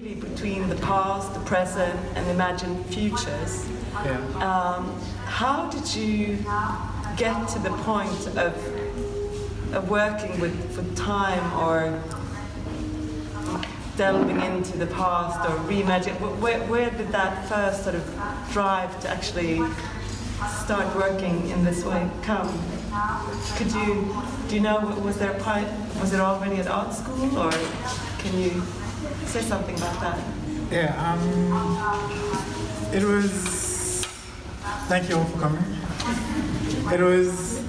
really between the past, the present, and imagined futures. Yeah. How did you get to the point of working with time or delving into the past or reimagine? Where did that first sort of drive to actually start working in this way come? Do you know, was it already at art school, or can you say something about that? Yeah, it was, thank you all for coming. It was,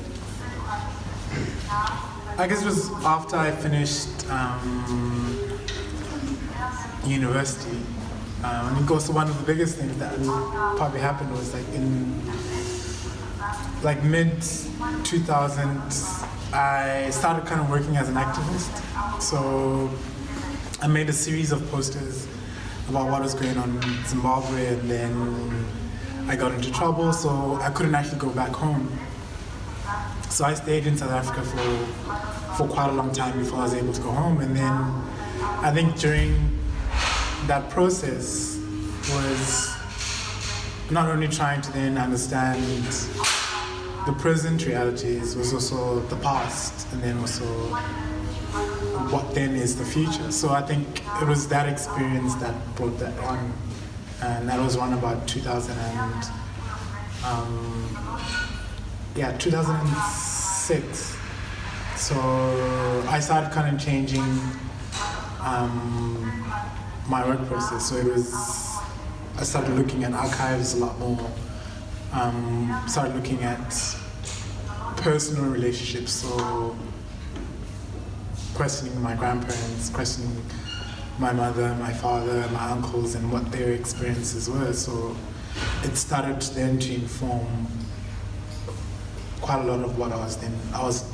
I guess it was after I finished university. And of course, one of the biggest things that probably happened was like mid 2000s, I started kind of working as an activist. So I made a series of posters about what was going on in Zimbabwe, and then I got into trouble, so I couldn't actually go back home. So I stayed in South Africa for quite a long time before I was able to go home. And then I think during that process was not only trying to then understand the present realities, was also the past, and then also what then is the future. So I think it was that experience that brought that on, and that was around about 2006. So I started kind of changing my work process. So I started looking at archives a lot more, started looking at personal relationships, so questioning my grandparents, questioning my mother, my father, my uncles, and what their experiences were. So it started then to inform quite a lot of what I was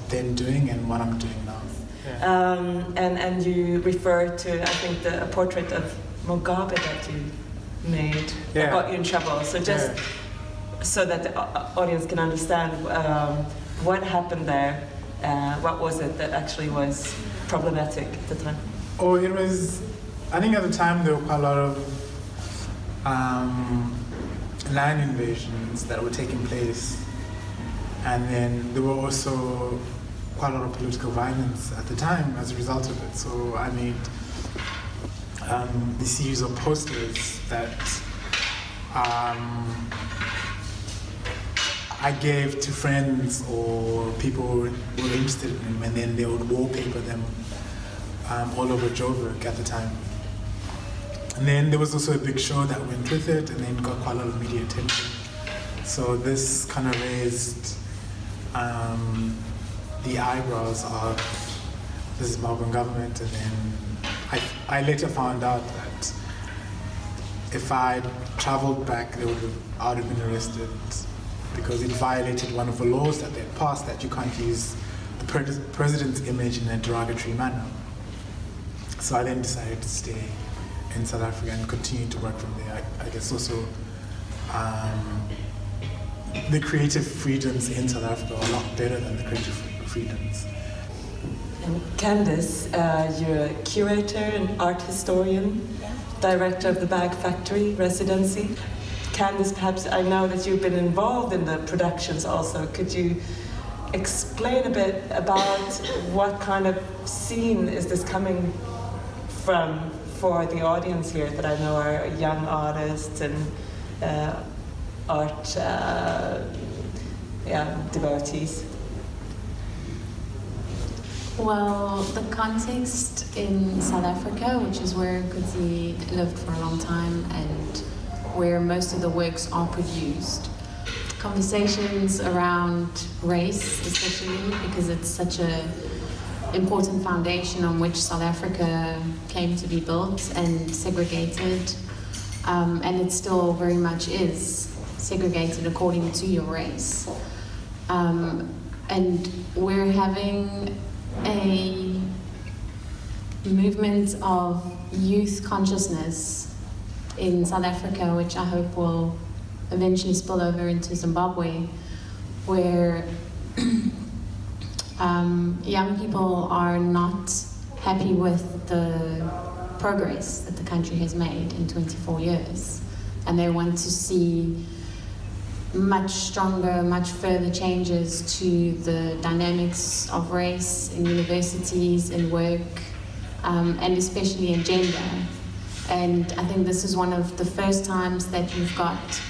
then doing and what I'm doing now. Yeah. And you refer to, I think, a portrait of Mugabe that you made that got you in trouble. So just so that the audience can understand what happened there, what was it that actually was problematic at the time? Oh, it was, I think at the time there were quite a lot of land invasions that were taking place. And then there were also quite a lot of political violence at the time as a result of it. So I made this series of posters that I gave to friends or people who were interested in them, and then they would wallpaper them all over Joburg at the time. And then there was also a big show that went with it, and then got quite a lot of media attention. So this kind of raised the eyebrows of the Zimbabwean government, and then I later found out that if I traveled back, I would have been arrested because it violated one of the laws that they had passed, that you can't use the president's image in a derogatory manner. So I then decided to stay in South Africa and continue to work from there. I guess also the creative freedoms in South Africa are a lot better than the creative freedoms. And Candize, you're a curator and art historian, director of the Bag Factory residency. Candize, perhaps I know that you've been involved in the productions also. Could you explain a bit about what kind of scene is this coming from for the audience here that I know are young artists and art devotees? Well, the context in South Africa, which is where Kudzanai lived for a long time and where most of the works are produced, conversations around race, especially because it's such an important foundation on which South Africa came to be built and segregated, and it still very much is segregated according to your race. And we're having a movement of youth consciousness in South Africa, which I hope will eventually spill over into Zimbabwe, where young people are not happy with the progress that the country has made in 24 years. And they want to see much stronger, much further changes to the dynamics of race in universities, in work, and especially in gender. And I think this is one of the first times that you've got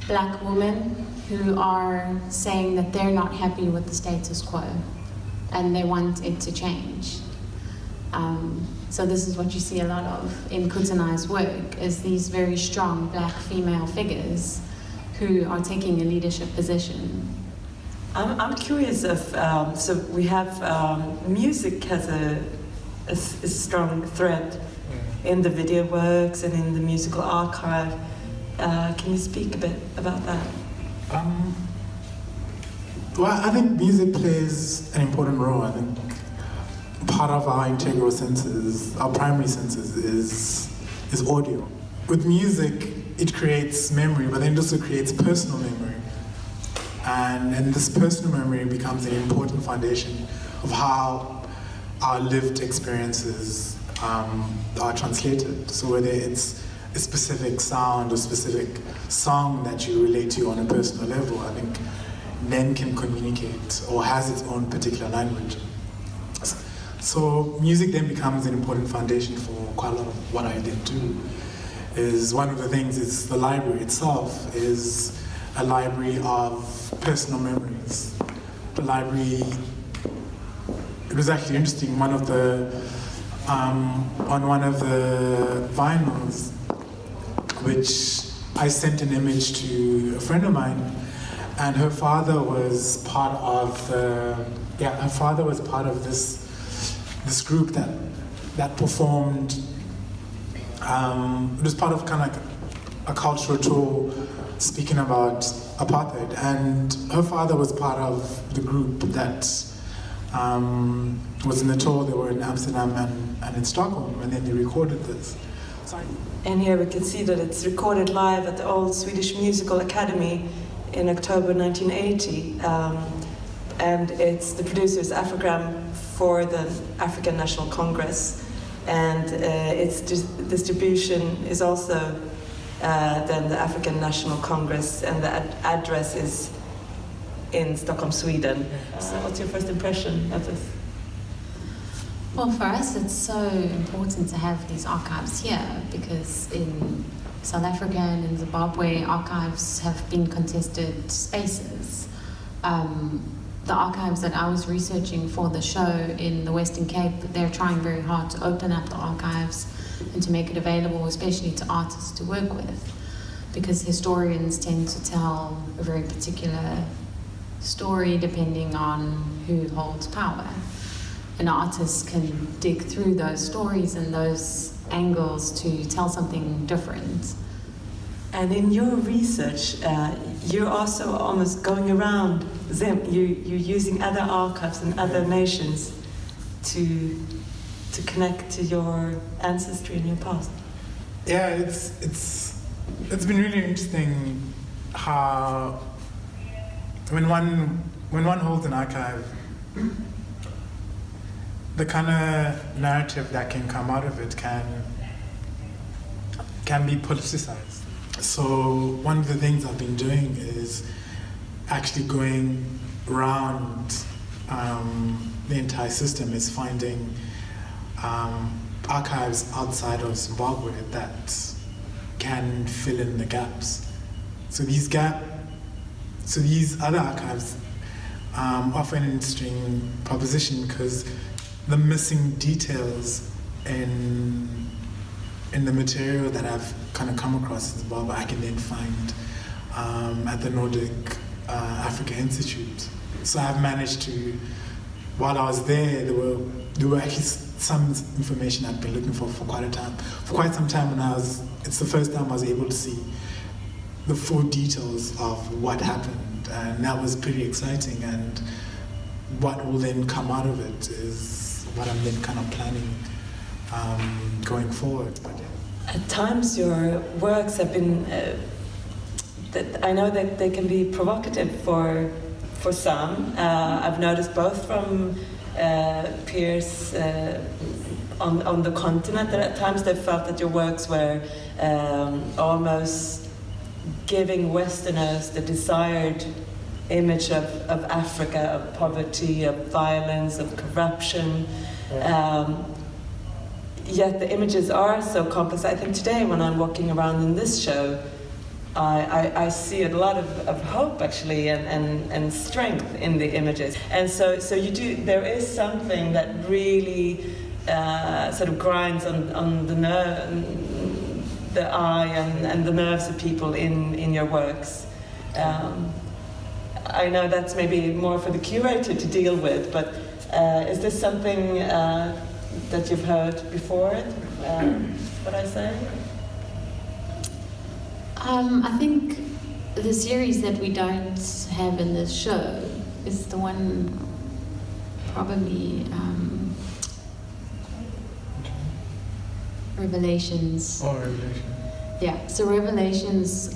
black women who are saying that they're not happy with the status quo and they want it to change. So this is what you see a lot of in Kudzanai's work, is these very strong black female figures who are taking a leadership position. I'm curious if, so we have, music has a strong thread in the video works and in the musical archive. Can you speak a bit about that? Well, I think music plays an important role. I think part of our integral senses, our primary senses, is audio. With music, it creates memory, but then it also creates personal memory. And this personal memory becomes an important foundation of how our lived experiences are translated. So whether it's a specific sound or specific song that you relate to on a personal level, I think then can communicate or has its own particular language. So music then becomes an important foundation for quite a lot of what I did do. Is one of the things is the library itself is a library of personal memories. The library, it was actually interesting, on one of the vinyls, which I sent an image to a friend of mine, and her father was part of this group that performed. It was part of kind of like a cultural tour speaking about apartheid, and her father was part of the group that was in the tour. They were in Amsterdam and in Stockholm, and then they recorded this. Sorry. And here we can see that it's recorded live at the Old Swedish Musical Academy in October 1980. And it's the producer's Afrogram for the African National Congress. And its distribution is also then the African National Congress, and the address is in Stockholm, Sweden. So what's your first impression of this? Well, for us, it's so important to have these archives here, because in South Africa and in Zimbabwe, archives have been contested spaces. The archives that I was researching for the show in the Western Cape, they're trying very hard to open up the archives and to make it available, especially to artists to work with, because historians tend to tell a very particular story depending on who holds power. An artist can dig through those stories and those angles to tell something different. And in your research, you're also almost going around Zim. You're using other archives in other nations to connect to your ancestry and your past. Yeah, it's been really interesting how when one holds an archive, the kind of narrative that can come out of it can be politicized. So one of the things I've been doing is actually going around the entire system, is finding archives outside of Zimbabwe that can fill in the gaps. So these other archives offer an interesting proposition, because the missing details in the material that I've kind of come across in Zimbabwe, I can then find at the Nordic Africa Institute. So I've managed to, while I was there, there were actually some information I'd been looking for quite some time, and it's the first time I was able to see the full details of what happened, and that was pretty exciting. And what will then come out of it is what I'm then kind of planning going forward. But, yeah. At times your works have been, I know that they can be provocative for some. I've noticed both from peers on the continent, that at times they felt that your works were almost giving Westerners the desired image of Africa, of poverty, of violence, of corruption. Yet the images are so complex. I think today when I'm walking around in this show, I see a lot of hope actually and strength in the images. And so you do, there is something that really sort of grinds on the eye and the nerves of people in your works. I know that's maybe more for the curator to deal with, but is this something that you've heard before, what I say? I think the series that we don't have in this show is the one probably Revelations. Oh, Revelations. Yeah, so Revelations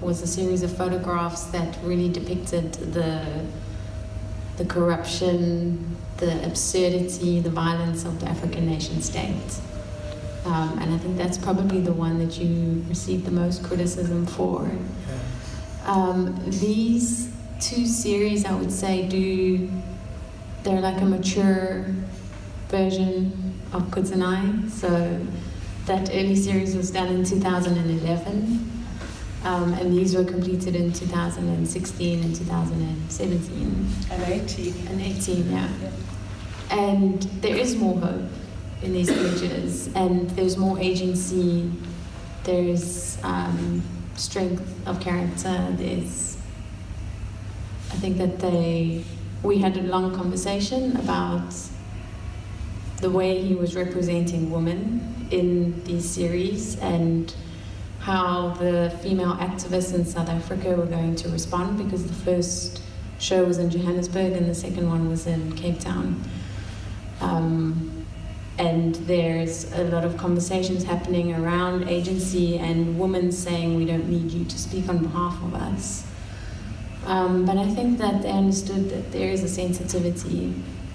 was a series of photographs that really depicted the corruption, the absurdity, the violence of the African nation state. And I think that's probably the one that you received the most criticism for. These two series, I would say, they're like a mature version of Kudzanai. So that early series was done in 2011. And these were completed in 2016 and 2017. And 18. And 18, yeah. And there is more hope in these images, and there's more agency, there's strength of character, I think that we had a long conversation about the way he was representing women in these series and how the female activists in South Africa were going to respond, because the first show was in Johannesburg and the second one was in Cape Town. And there's a lot of conversations happening around agency and women saying, we don't need you to speak on behalf of us. But I think that they understood that there is a sensitivity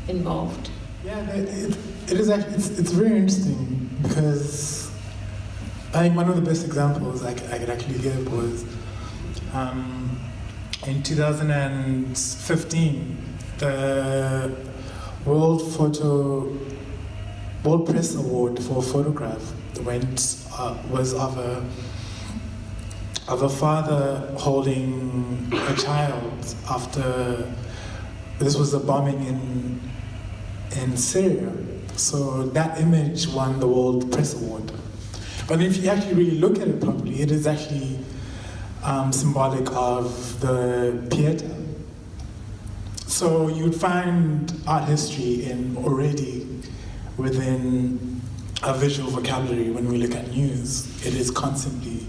involved. Yeah, it is actually, it's very interesting, because I think one of the best examples I could actually give was in 2015, the World Press Award for a photograph was of a father holding a child after this was a bombing in Syria. So that image won the World Press Award. But if you actually really look at it properly, it is actually symbolic of the Pieta. So you'd find art history already within a visual vocabulary. When we look at news, it is constantly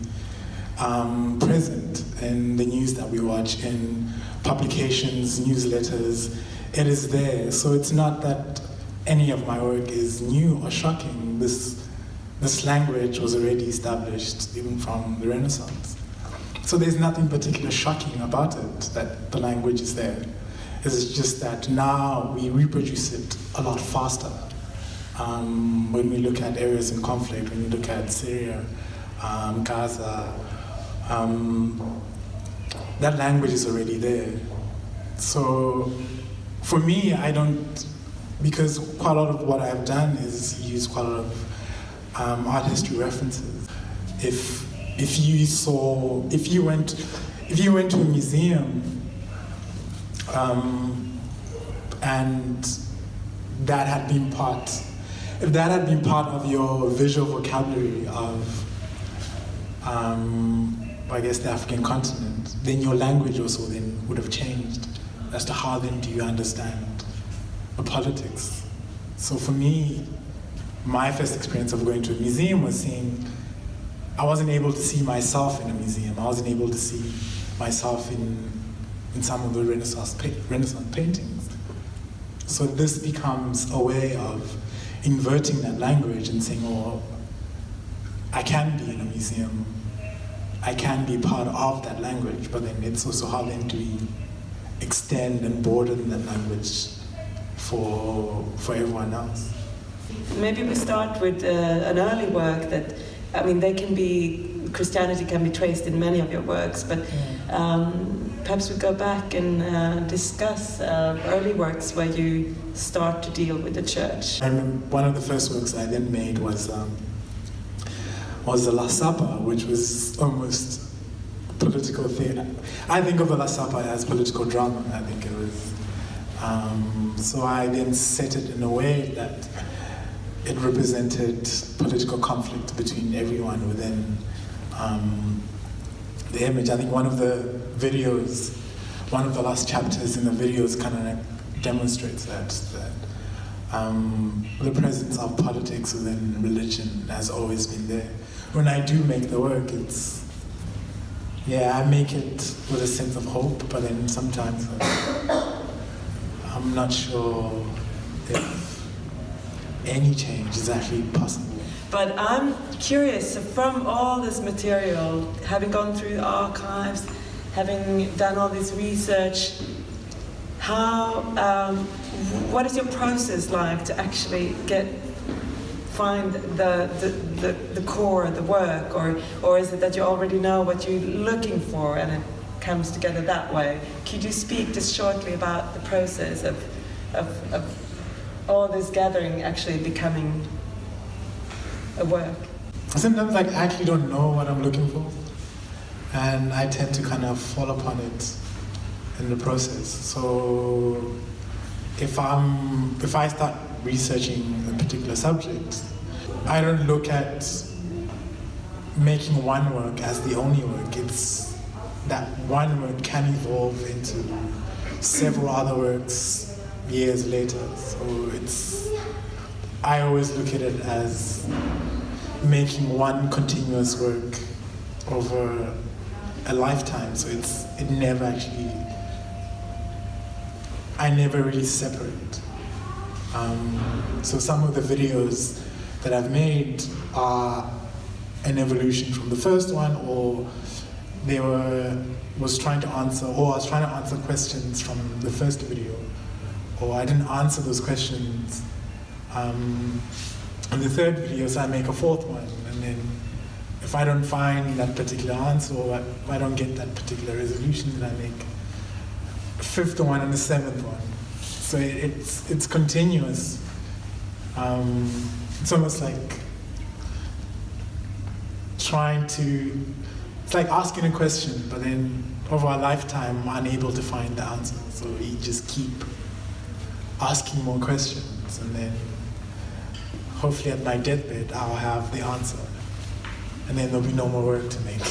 present in the news that we watch, in publications, newsletters. It is there. So it's not that any of my work is new or shocking. This language was already established even from the Renaissance. So there's nothing particularly shocking about it, that the language is there. It's just that now we reproduce it a lot faster. When we look at areas in conflict, when we look at Syria, Gaza, that language is already there. So for me, because quite a lot of what I've done is use quite a lot of art history references. If you went to a museum and that had been part of your visual vocabulary of I guess the African continent, then your language also then would have changed as to how then do you understand the politics. So for me, my first experience of going to a museum was I wasn't able to see myself in a museum. I wasn't able to see myself in some of the Renaissance paintings. So this becomes a way of inverting that language and saying, oh, I can be in a museum. I can be part of that language, but then it's also how then do we extend and broaden that language for everyone else. Maybe we start with an early work that, I mean, Christianity can be traced in many of your works, but perhaps we go back and discuss early works where you start to deal with the church. And one of the first works I then made was the Last Supper, which was almost political theatre. I think of the Last Supper as political drama. I think it was. So I then set it in a way that it represented political conflict between everyone within the image. I think one of the last chapters in the videos kind of demonstrates that the presence of politics within religion has always been there. When I do make the work, I make it with a sense of hope, but then sometimes I'm not sure if any change is actually possible. But I'm curious, from all this material, having gone through the archives, having done all this research, what is your process like to actually find the core of the work, or is it that you already know what you're looking for and it comes together that way? Could you speak just shortly about the process of all this gathering actually becoming a work? Sometimes I actually don't know what I'm looking for, and I tend to kind of fall upon it in the process. So if I start researching a particular subject, I don't look at making one work as the only work. It's that one work can evolve into several other works years later. So I always look at it as making one continuous work over a lifetime. So I never really separate. So some of the videos that I've made are an evolution from the first one, or I was trying to answer questions from the first video, or I didn't answer those questions in the third video, so I make a fourth one, and then if I don't find that particular answer, or if I don't get that particular resolution, then I make a fifth one and a seventh one. So it's continuous. It's almost like it's like asking a question, but then over a lifetime, I'm unable to find the answer. So you just keep asking more questions, and then hopefully at my deathbed, I'll have the answer. And then there'll be no more work to make.